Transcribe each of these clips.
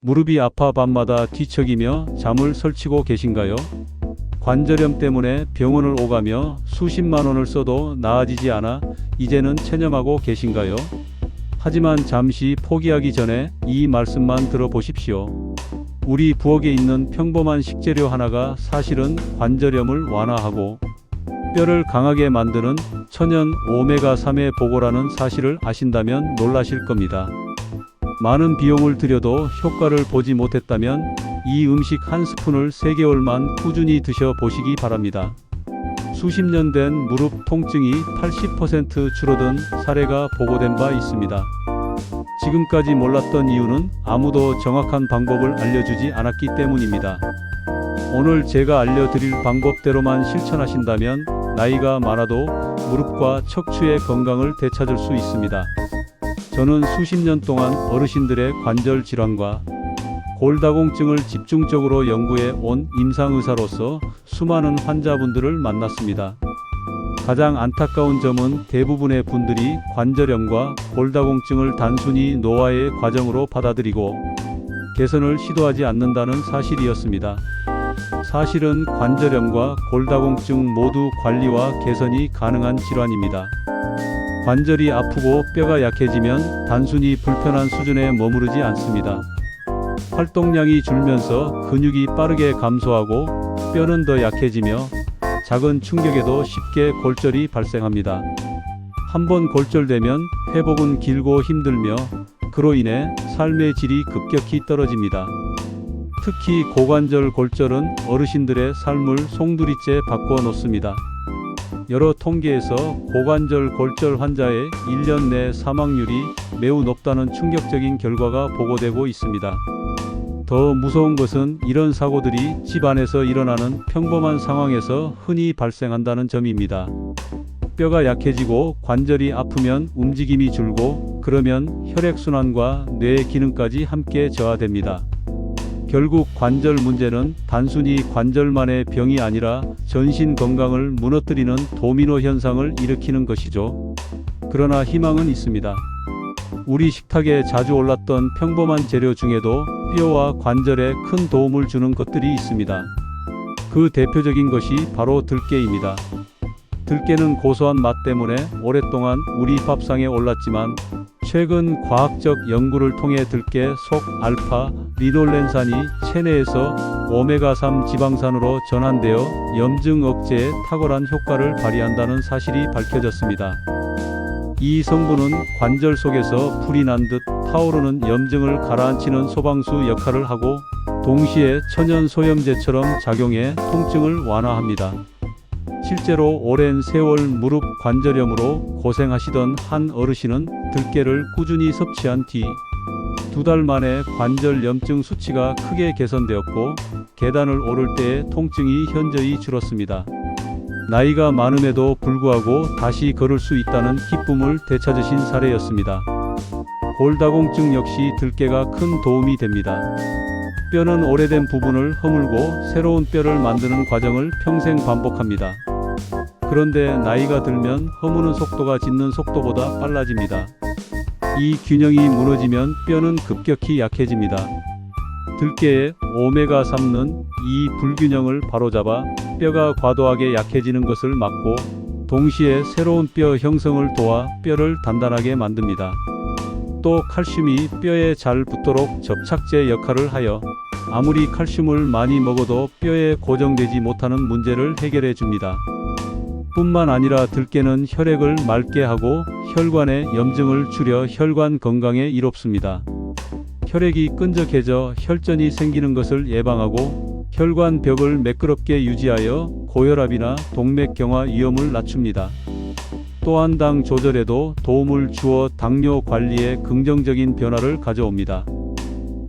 무릎이 아파 밤마다 뒤척이며 잠을 설치고 계신가요? 관절염 때문에 병원을 오가며 수십만 원을 써도 나아지지 않아 이제는 체념하고 계신가요? 하지만 잠시 포기하기 전에 이 말씀만 들어보십시오. 우리 부엌에 있는 평범한 식재료 하나가 사실은 관절염을 완화하고 뼈를 강하게 만드는 천연 오메가3의 보고라는 사실을 아신다면 놀라실 겁니다. 많은 비용을 들여도 효과를 보지 못했다면 이 음식 한 스푼을 3개월만 꾸준히 드셔보시기 바랍니다. 수십 년 된 무릎 통증이 80% 줄어든 사례가 보고된 바 있습니다. 지금까지 몰랐던 이유는 아무도 정확한 방법을 알려주지 않았기 때문입니다. 오늘 제가 알려드릴 방법대로만 실천하신다면 나이가 많아도 무릎과 척추의 건강을 되찾을 수 있습니다. 저는 수십 년 동안 어르신들의 관절 질환과 골다공증을 집중적으로 연구해 온 임상의사로서 수많은 환자분들을 만났습니다. 가장 안타까운 점은 대부분의 분들이 관절염과 골다공증을 단순히 노화의 과정으로 받아들이고 개선을 시도하지 않는다는 사실이었습니다. 사실은 관절염과 골다공증 모두 관리와 개선이 가능한 질환입니다. 관절이 아프고 뼈가 약해지면 단순히 불편한 수준에 머무르지 않습니다. 활동량이 줄면서 근육이 빠르게 감소하고 뼈는 더 약해지며 작은 충격에도 쉽게 골절이 발생합니다. 한번 골절되면 회복은 길고 힘들며 그로 인해 삶의 질이 급격히 떨어집니다. 특히 고관절 골절은 어르신들의 삶을 송두리째 바꿔 놓습니다. 여러 통계에서 고관절 골절 환자의 1년 내 사망률이 매우 높다는 충격적인 결과가 보고되고 있습니다. 더 무서운 것은 이런 사고들이 집안에서 일어나는 평범한 상황에서 흔히 발생한다는 점입니다. 뼈가 약해지고 관절이 아프면 움직임이 줄고 그러면 혈액순환과 뇌의 기능까지 함께 저하됩니다. 결국 관절 문제는 단순히 관절만의 병이 아니라 전신 건강을 무너뜨리는 도미노 현상을 일으키는 것이죠. 그러나 희망은 있습니다. 우리 식탁에 자주 올랐던 평범한 재료 중에도 뼈와 관절에 큰 도움을 주는 것들이 있습니다. 그 대표적인 것이 바로 들깨입니다. 들깨는 고소한 맛 때문에 오랫동안 우리 밥상에 올랐지만 최근 과학적 연구를 통해 들깨 속 알파 리놀렌산이 체내에서 오메가3 지방산으로 전환되어 염증 억제에 탁월한 효과를 발휘한다는 사실이 밝혀졌습니다. 이 성분은 관절 속에서 불이 난 듯 타오르는 염증을 가라앉히는 소방수 역할을 하고 동시에 천연 소염제처럼 작용해 통증을 완화합니다. 실제로 오랜 세월 무릎 관절염으로 고생하시던 한 어르신은 들깨를 꾸준히 섭취한 뒤 2달 만에 관절 염증 수치가 크게 개선되었고 계단을 오를 때의 통증이 현저히 줄었습니다. 나이가 많음에도 불구하고 다시 걸을 수 있다는 기쁨을 되찾으신 사례였습니다. 골다공증 역시 들깨가 큰 도움이 됩니다. 뼈는 오래된 부분을 허물고 새로운 뼈를 만드는 과정을 평생 반복합니다. 그런데 나이가 들면 허무는 속도가 짖는 속도보다 빨라집니다. 이 균형이 무너지면 뼈는 급격히 약해집니다. 들깨의 오메가3는 이 불균형을 바로잡아 뼈가 과도하게 약해지는 것을 막고 동시에 새로운 뼈 형성을 도와 뼈를 단단하게 만듭니다. 또 칼슘이 뼈에 잘 붙도록 접착제 역할을 하여 아무리 칼슘을 많이 먹어도 뼈에 고정되지 못하는 문제를 해결해 줍니다. 뿐만 아니라 들깨는 혈액을 맑게 하고 혈관의 염증을 줄여 혈관 건강에 이롭습니다. 혈액이 끈적해져 혈전이 생기는 것을 예방하고 혈관 벽을 매끄럽게 유지하여 고혈압이나 동맥경화 위험을 낮춥니다. 또한 당 조절에도 도움을 주어 당뇨 관리에 긍정적인 변화를 가져옵니다.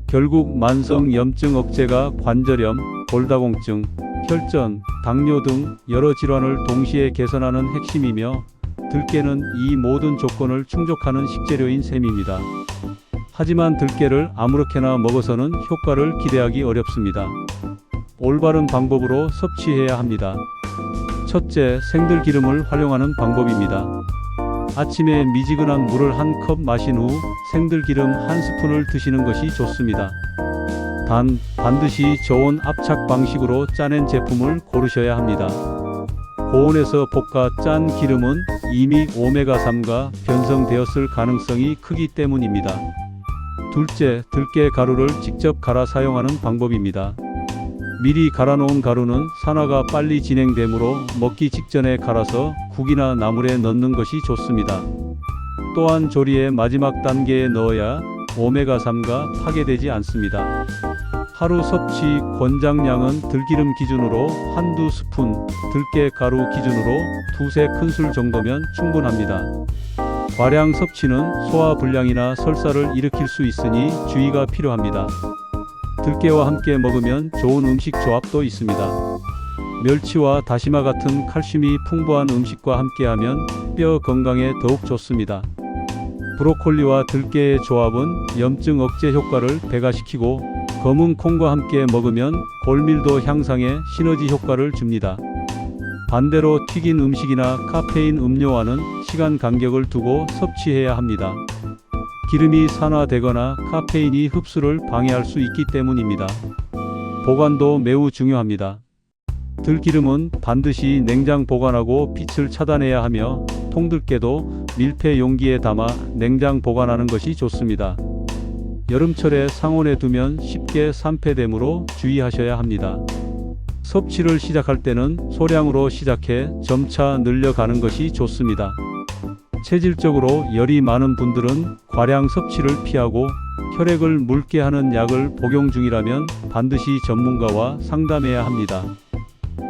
결국 만성 염증 억제가 관절염, 골다공증, 혈전, 당뇨 등 여러 질환을 동시에 개선하는 핵심이며 들깨는 이 모든 조건을 충족하는 식재료인 셈입니다. 하지만 들깨를 아무렇게나 먹어서는 효과를 기대하기 어렵습니다. 올바른 방법으로 섭취해야 합니다. 첫째, 생들기름을 활용하는 방법입니다. 아침에 미지근한 물을 한 컵 마신 후 생들기름 한 스푼을 드시는 것이 좋습니다. 단 반드시 저온 압착 방식으로 짜낸 제품을 고르셔야 합니다. 고온에서 볶아 짠 기름은 이미 오메가3가 변성되었을 가능성이 크기 때문입니다. 둘째, 들깨 가루를 직접 갈아 사용하는 방법입니다. 미리 갈아놓은 가루는 산화가 빨리 진행되므로 먹기 직전에 갈아서 국이나 나물에 넣는 것이 좋습니다. 또한 조리의 마지막 단계에 넣어야 오메가3가 파괴되지 않습니다. 하루 섭취 권장량은 들기름 기준으로 한두 스푼, 들깨 가루 기준으로 두세 큰술 정도면 충분합니다. 과량 섭취는 소화불량이나 설사를 일으킬 수 있으니 주의가 필요합니다. 들깨와 함께 먹으면 좋은 음식 조합도 있습니다. 멸치와 다시마 같은 칼슘이 풍부한 음식과 함께하면 뼈 건강에 더욱 좋습니다. 브로콜리와 들깨의 조합은 염증 억제 효과를 배가시키고 검은 콩과 함께 먹으면 골밀도 향상에 시너지 효과를 줍니다. 반대로 튀긴 음식이나 카페인 음료와는 시간 간격을 두고 섭취해야 합니다. 기름이 산화되거나 카페인이 흡수를 방해할 수 있기 때문입니다. 보관도 매우 중요합니다. 들기름은 반드시 냉장 보관하고 빛을 차단해야 하며 통들깨도 밀폐 용기에 담아 냉장 보관하는 것이 좋습니다. 여름철에 상온에 두면 쉽게 산패되므로 주의하셔야 합니다. 섭취를 시작할 때는 소량으로 시작해 점차 늘려가는 것이 좋습니다. 체질적으로 열이 많은 분들은 과량 섭취를 피하고 혈액을 묽게 하는 약을 복용 중이라면 반드시 전문가와 상담해야 합니다.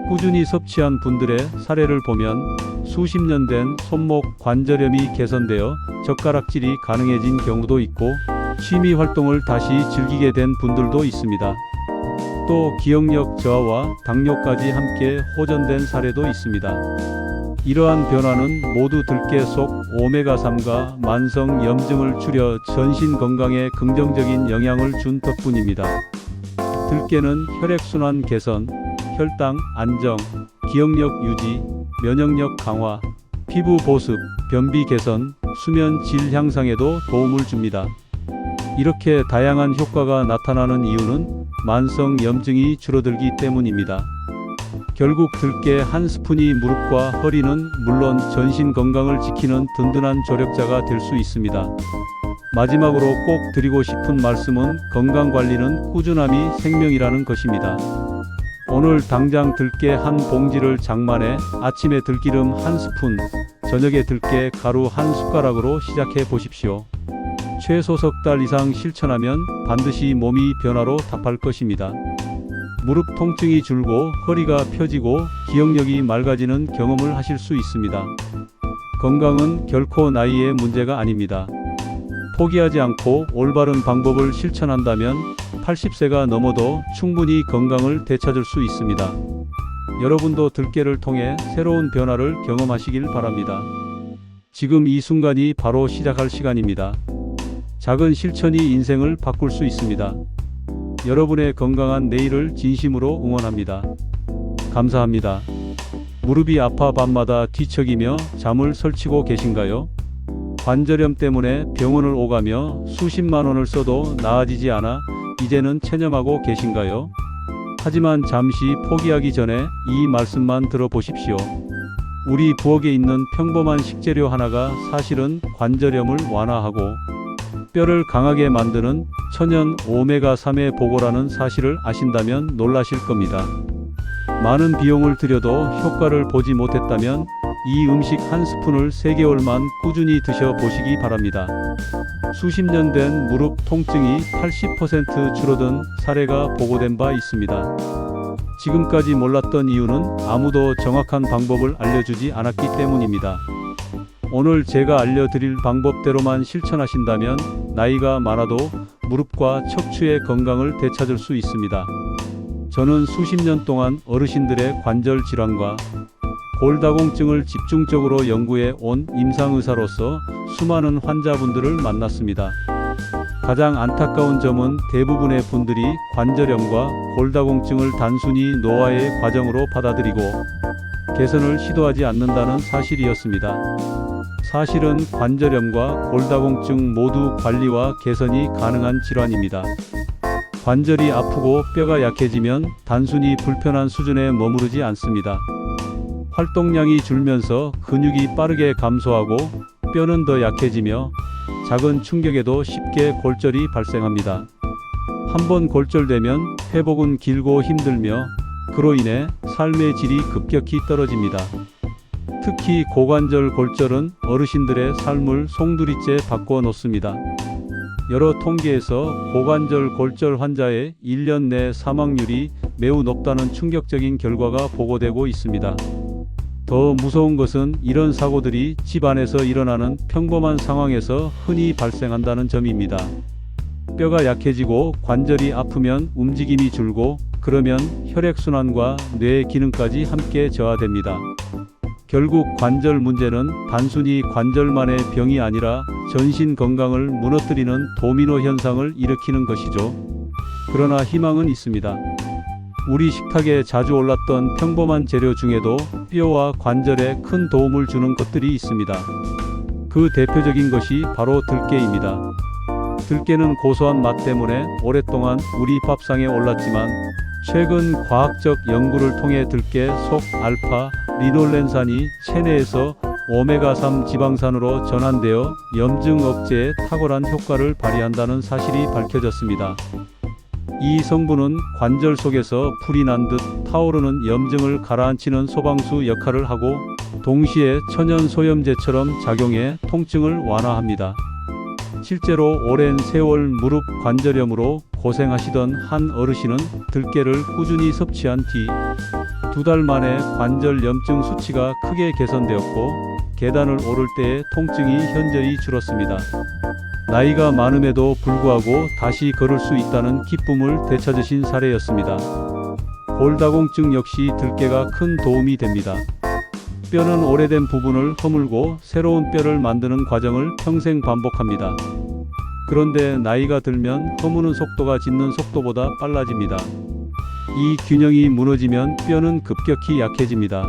꾸준히 섭취한 분들의 사례를 보면 수십 년 된 손목 관절염이 개선되어 젓가락질이 가능해진 경우도 있고 취미 활동을 다시 즐기게 된 분들도 있습니다. 또 기억력 저하와 당뇨까지 함께 호전된 사례도 있습니다. 이러한 변화는 모두 들깨 속 오메가3가 만성 염증을 줄여 전신 건강에 긍정적인 영향을 준 덕분입니다. 들깨는 혈액순환 개선, 혈당 안정, 기억력 유지, 면역력 강화, 피부 보습, 변비 개선, 수면 질 향상에도 도움을 줍니다. 이렇게 다양한 효과가 나타나는 이유는 만성 염증이 줄어들기 때문입니다. 결국 들깨 한 스푼이 무릎과 허리는 물론 전신 건강을 지키는 든든한 조력자가 될 수 있습니다. 마지막으로 꼭 드리고 싶은 말씀은 건강관리는 꾸준함이 생명이라는 것입니다. 오늘 당장 들깨 한 봉지를 장만해 아침에 들기름 한 스푼, 저녁에 들깨 가루 한 숟가락으로 시작해 보십시오. 최소 석 달 이상 실천하면 반드시 몸이 변화로 답할 것입니다. 무릎 통증이 줄고 허리가 펴지고 기억력이 맑아지는 경험을 하실 수 있습니다. 건강은 결코 나이의 문제가 아닙니다. 포기하지 않고 올바른 방법을 실천한다면 80세가 넘어도 충분히 건강을 되찾을 수 있습니다. 여러분도 들깨를 통해 새로운 변화를 경험하시길 바랍니다. 지금 이 순간이 바로 시작할 시간입니다. 작은 실천이 인생을 바꿀 수 있습니다. 여러분의 건강한 내일을 진심으로 응원합니다. 감사합니다. 무릎이 아파 밤마다 뒤척이며 잠을 설치고 계신가요? 관절염 때문에 병원을 오가며 수십만 원을 써도 나아지지 않아 이제는 체념하고 계신가요? 하지만 잠시 포기하기 전에 이 말씀만 들어보십시오. 우리 부엌에 있는 평범한 식재료 하나가 사실은 관절염을 완화하고 뼈를 강하게 만드는 천연 오메가3의 보고라는 사실을 아신다면 놀라실 겁니다. 많은 비용을 들여도 효과를 보지 못했다면 이 음식 한 스푼을 3개월만 꾸준히 드셔보시기 바랍니다. 수십 년 된 무릎 통증이 80% 줄어든 사례가 보고된 바 있습니다. 지금까지 몰랐던 이유는 아무도 정확한 방법을 알려주지 않았기 때문입니다. 오늘 제가 알려드릴 방법대로만 실천하신다면 나이가 많아도 무릎과 척추의 건강을 되찾을 수 있습니다. 저는 수십 년 동안 어르신들의 관절 질환과 골다공증을 집중적으로 연구해 온 임상의사로서 수많은 환자분들을 만났습니다. 가장 안타까운 점은 대부분의 분들이 관절염과 골다공증을 단순히 노화의 과정으로 받아들이고 개선을 시도하지 않는다는 사실이었습니다. 사실은 관절염과 골다공증 모두 관리와 개선이 가능한 질환입니다. 관절이 아프고 뼈가 약해지면 단순히 불편한 수준에 머무르지 않습니다. 활동량이 줄면서 근육이 빠르게 감소하고 뼈는 더 약해지며 작은 충격에도 쉽게 골절이 발생합니다. 한번 골절되면 회복은 길고 힘들며 그로 인해 삶의 질이 급격히 떨어집니다. 특히 고관절 골절은 어르신들의 삶을 송두리째 바꿔 놓습니다. 여러 통계에서 고관절 골절 환자의 1년 내 사망률이 매우 높다는 충격적인 결과가 보고되고 있습니다. 더 무서운 것은 이런 사고들이 집안에서 일어나는 평범한 상황에서 흔히 발생한다는 점입니다. 뼈가 약해지고 관절이 아프면 움직임이 줄고 그러면 혈액순환과 뇌 기능까지 함께 저하됩니다. 결국 관절 문제는 단순히 관절만의 병이 아니라 전신 건강을 무너뜨리는 도미노 현상을 일으키는 것이죠. 그러나 희망은 있습니다. 우리 식탁에 자주 올랐던 평범한 재료 중에도 뼈와 관절에 큰 도움을 주는 것들이 있습니다. 그 대표적인 것이 바로 들깨입니다. 들깨는 고소한 맛 때문에 오랫동안 우리 밥상에 올랐지만 최근 과학적 연구를 통해 들깨 속 알파 리놀렌산이 체내에서 오메가3 지방산으로 전환되어 염증 억제에 탁월한 효과를 발휘한다는 사실이 밝혀졌습니다. 이 성분은 관절 속에서 불이 난 듯 타오르는 염증을 가라앉히는 소방수 역할을 하고 동시에 천연 소염제처럼 작용해 통증을 완화합니다. 실제로 오랜 세월 무릎 관절염으로 고생하시던 한 어르신은 들깨를 꾸준히 섭취한 뒤 2달 만에 관절 염증 수치가 크게 개선되었고 계단을 오를 때의 통증이 현저히 줄었습니다. 나이가 많음에도 불구하고 다시 걸을 수 있다는 기쁨을 되찾으신 사례였습니다. 골다공증 역시 들깨가 큰 도움이 됩니다. 뼈는 오래된 부분을 허물고 새로운 뼈를 만드는 과정을 평생 반복합니다. 그런데 나이가 들면 허무는 속도가 짖는 속도보다 빨라집니다. 이 균형이 무너지면 뼈는 급격히 약해집니다.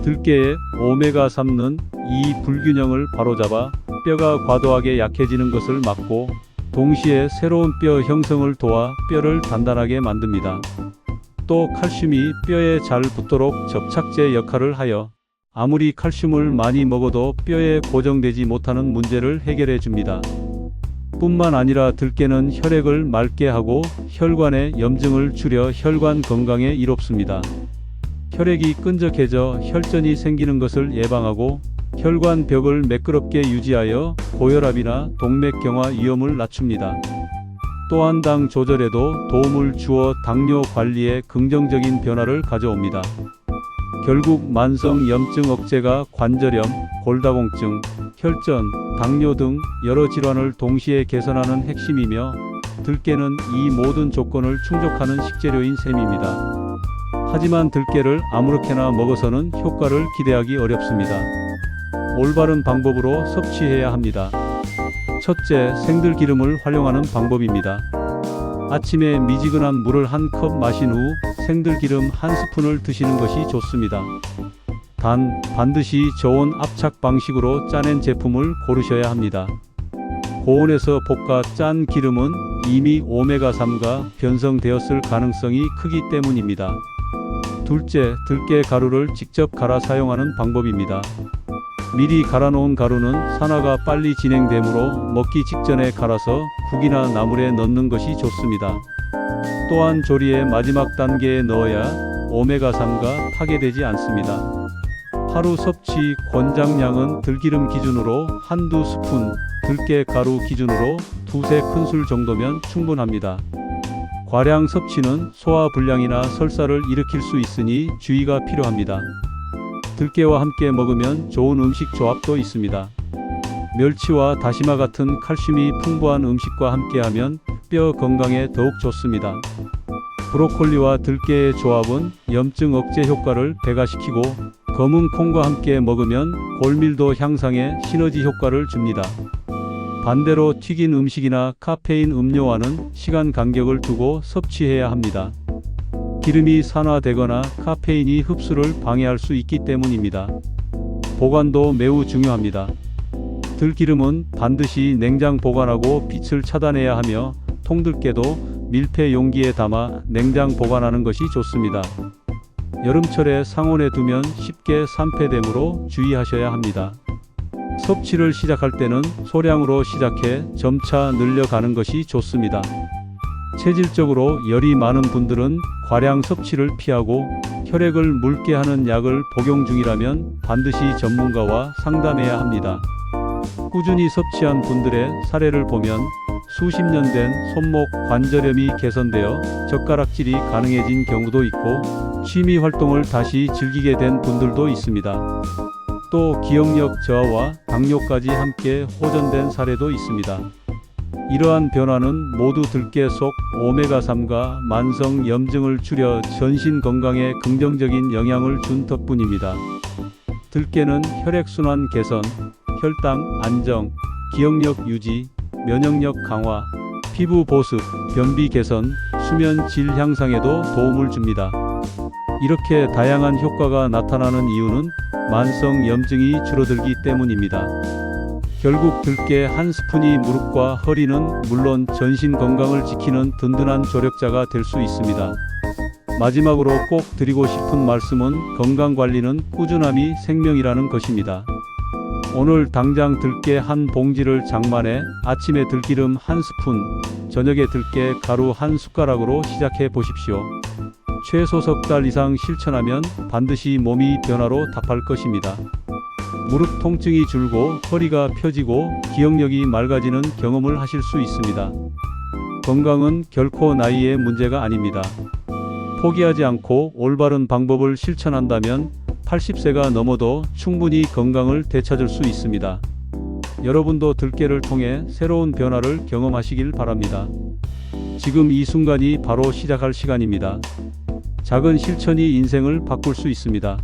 들깨의 오메가3는 이 불균형을 바로잡아 뼈가 과도하게 약해지는 것을 막고 동시에 새로운 뼈 형성을 도와 뼈를 단단하게 만듭니다. 또 칼슘이 뼈에 잘 붙도록 접착제 역할을 하여 아무리 칼슘을 많이 먹어도 뼈에 고정되지 못하는 문제를 해결해 줍니다. 뿐만 아니라 들깨는 혈액을 맑게 하고 혈관의 염증을 줄여 혈관 건강에 이롭습니다. 혈액이 끈적해져 혈전이 생기는 것을 예방하고 혈관 벽을 매끄럽게 유지하여 고혈압이나 동맥경화 위험을 낮춥니다. 또한 당 조절에도 도움을 주어 당뇨 관리에 긍정적인 변화를 가져옵니다. 결국 만성 염증 억제가 관절염, 골다공증, 혈전, 당뇨 등 여러 질환을 동시에 개선하는 핵심이며 들깨는 이 모든 조건을 충족하는 식재료인 셈입니다. 하지만 들깨를 아무렇게나 먹어서는 효과를 기대하기 어렵습니다. 올바른 방법으로 섭취해야 합니다. 첫째, 생들기름을 활용하는 방법입니다. 아침에 미지근한 물을 한 컵 마신 후 생들기름 한 스푼을 드시는 것이 좋습니다. 단, 반드시 저온 압착 방식으로 짜낸 제품을 고르셔야 합니다. 고온에서 볶아 짠 기름은 이미 오메가3가 변성되었을 가능성이 크기 때문입니다. 둘째, 들깨 가루를 직접 갈아 사용하는 방법입니다. 미리 갈아놓은 가루는 산화가 빨리 진행되므로 먹기 직전에 갈아서 국이나 나물에 넣는 것이 좋습니다. 또한 조리의 마지막 단계에 넣어야 오메가3가 파괴되지 않습니다. 하루 섭취 권장량은 들기름 기준으로 한두 스푼, 들깨 가루 기준으로 두세 큰술 정도면 충분합니다. 과량 섭취는 소화불량이나 설사를 일으킬 수 있으니 주의가 필요합니다. 들깨와 함께 먹으면 좋은 음식 조합도 있습니다. 멸치와 다시마 같은 칼슘이 풍부한 음식과 함께하면 뼈 건강에 더욱 좋습니다. 브로콜리와 들깨의 조합은 염증 억제 효과를 배가시키고 검은 콩과 함께 먹으면 골밀도 향상에 시너지 효과를 줍니다. 반대로 튀긴 음식이나 카페인 음료와는 시간 간격을 두고 섭취해야 합니다. 기름이 산화되거나 카페인이 흡수를 방해할 수 있기 때문입니다. 보관도 매우 중요합니다. 들기름은 반드시 냉장 보관하고 빛을 차단해야 하며 통들깨도 밀폐 용기에 담아 냉장 보관하는 것이 좋습니다. 여름철에 상온에 두면 쉽게 산패되므로 주의하셔야 합니다. 섭취를 시작할 때는 소량으로 시작해 점차 늘려가는 것이 좋습니다. 체질적으로 열이 많은 분들은 과량 섭취를 피하고 혈액을 묽게 하는 약을 복용 중이라면 반드시 전문가와 상담해야 합니다. 꾸준히 섭취한 분들의 사례를 보면 수십 년 된 손목 관절염이 개선되어 젓가락질이 가능해진 경우도 있고 취미 활동을 다시 즐기게 된 분들도 있습니다. 또 기억력 저하와 당뇨까지 함께 호전된 사례도 있습니다. 이러한 변화는 모두 들깨 속 오메가3가 만성 염증을 줄여 전신 건강에 긍정적인 영향을 준 덕분입니다. 들깨는 혈액순환 개선, 혈당 안정, 기억력 유지, 면역력 강화, 피부 보습, 변비 개선, 수면 질 향상에도 도움을 줍니다. 이렇게 다양한 효과가 나타나는 이유는 만성 염증이 줄어들기 때문입니다. 결국 들깨 한 스푼이 무릎과 허리는 물론 전신 건강을 지키는 든든한 조력자가 될 수 있습니다. 마지막으로 꼭 드리고 싶은 말씀은 건강관리는 꾸준함이 생명이라는 것입니다. 오늘 당장 들깨 한 봉지를 장만해 아침에 들기름 한 스푼, 저녁에 들깨 가루 한 숟가락으로 시작해 보십시오. 최소 석 달 이상 실천하면 반드시 몸이 변화로 답할 것입니다. 무릎 통증이 줄고 허리가 펴지고 기억력이 맑아지는 경험을 하실 수 있습니다. 건강은 결코 나이의 문제가 아닙니다. 포기하지 않고 올바른 방법을 실천한다면 80세가 넘어도 충분히 건강을 되찾을 수 있습니다. 여러분도 들깨를 통해 새로운 변화를 경험하시길 바랍니다. 지금 이 순간이 바로 시작할 시간입니다. 작은 실천이 인생을 바꿀 수 있습니다.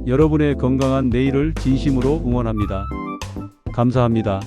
여러분의 건강한 내일을 진심으로 응원합니다. 감사합니다.